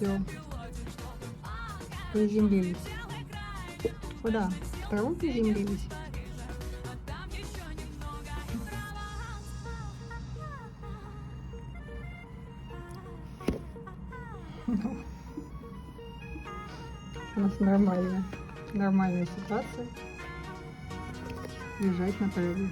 Все. Приземлились. Куда? В траву приземлились? У нас нормальная ситуация. Лежать на траве.